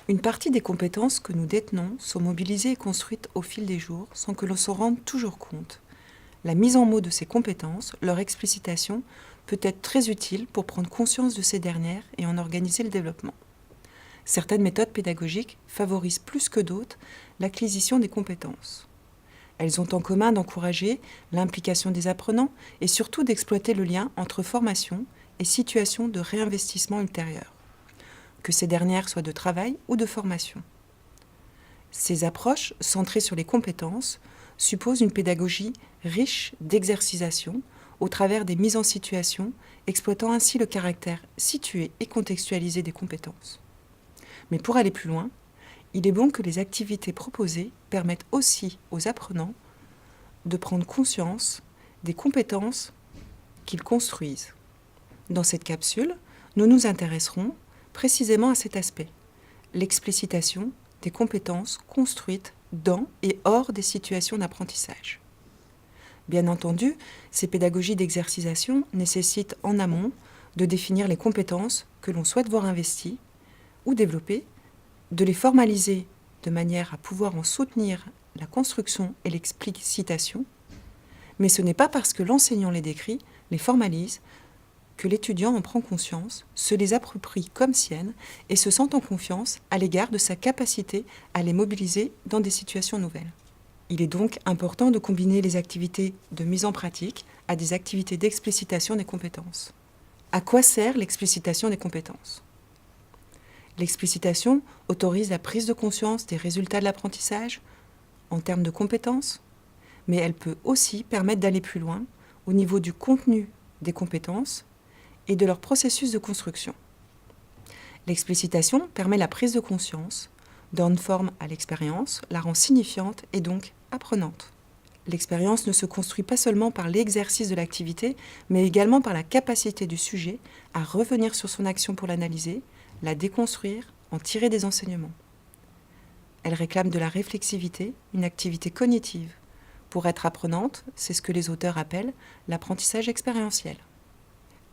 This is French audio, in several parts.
Une partie des compétences que nous détenons sont mobilisées et construites au fil des jours sans que l'on s'en rende toujours compte. La mise en mots de ces compétences, leur explicitation, peut être très utile pour prendre conscience de ces dernières et en organiser le développement. Certaines méthodes pédagogiques favorisent plus que d'autres l'acquisition des compétences. Elles ont en commun d'encourager l'implication des apprenants et surtout d'exploiter le lien entre formation et situation de réinvestissement ultérieur, que ces dernières soient de travail ou de formation. Ces approches, centrées sur les compétences, supposent une pédagogie riche d'exercitation au travers des mises en situation, exploitant ainsi le caractère situé et contextualisé des compétences. Mais pour aller plus loin, il est bon que les activités proposées permettent aussi aux apprenants de prendre conscience des compétences qu'ils construisent. Dans cette capsule, nous nous intéresserons précisément à cet aspect, l'explicitation des compétences construites dans et hors des situations d'apprentissage. Bien entendu, ces pédagogies d'exercitation nécessitent en amont de définir les compétences que l'on souhaite voir investies ou développer, de les formaliser de manière à pouvoir en soutenir la construction et l'explicitation, mais ce n'est pas parce que l'enseignant les décrit, les formalise, que l'étudiant en prend conscience, se les approprie comme siennes et se sent en confiance à l'égard de sa capacité à les mobiliser dans des situations nouvelles. Il est donc important de combiner les activités de mise en pratique à des activités d'explicitation des compétences. À quoi sert l'explicitation des compétences ? L'explicitation autorise la prise de conscience des résultats de l'apprentissage en termes de compétences, mais elle peut aussi permettre d'aller plus loin au niveau du contenu des compétences et de leur processus de construction. L'explicitation permet la prise de conscience, donne forme à l'expérience, la rend signifiante et donc apprenante. L'expérience ne se construit pas seulement par l'exercice de l'activité, mais également par la capacité du sujet à revenir sur son action pour l'analyser, la déconstruire, en tirer des enseignements. Elle réclame de la réflexivité, une activité cognitive. Pour être apprenante, c'est ce que les auteurs appellent l'apprentissage expérientiel.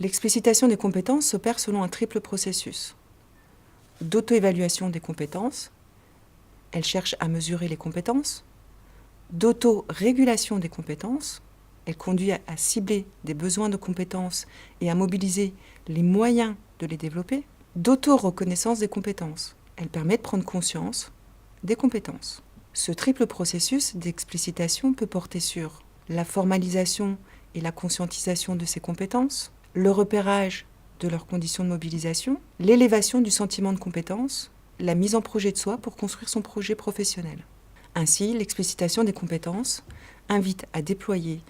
L'explicitation des compétences s'opère selon un triple processus. D'auto-évaluation des compétences, elle cherche à mesurer les compétences. D'auto-régulation des compétences, elle conduit à cibler des besoins de compétences et à mobiliser les moyens de les développer. D'auto-reconnaissance des compétences, elle permet de prendre conscience des compétences. Ce triple processus d'explicitation peut porter sur la formalisation et la conscientisation de ces compétences, le repérage de leurs conditions de mobilisation, l'élévation du sentiment de compétence, la mise en projet de soi pour construire son projet professionnel. Ainsi, l'explicitation des compétences invite à déployer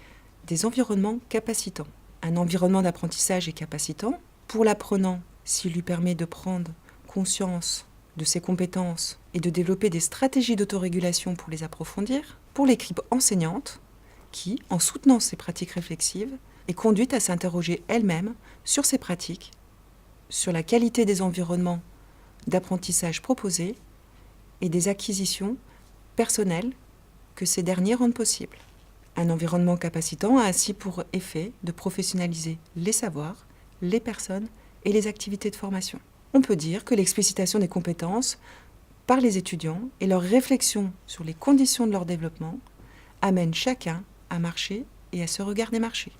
des environnements capacitants. Un environnement d'apprentissage est capacitant pour l'apprenant s'il lui permet de prendre conscience de ses compétences et de développer des stratégies d'autorégulation pour les approfondir, pour l'équipe enseignante qui, en soutenant ses pratiques réflexives, est conduite à s'interroger elle-même sur ses pratiques, sur la qualité des environnements d'apprentissage proposés et des acquisitions personnelles que ces derniers rendent possibles. Un environnement capacitant a ainsi pour effet de professionnaliser les savoirs, les personnes et les activités de formation. On peut dire que l'explicitation des compétences par les étudiants et leur réflexion sur les conditions de leur développement amène chacun à marcher et à se regarder marcher.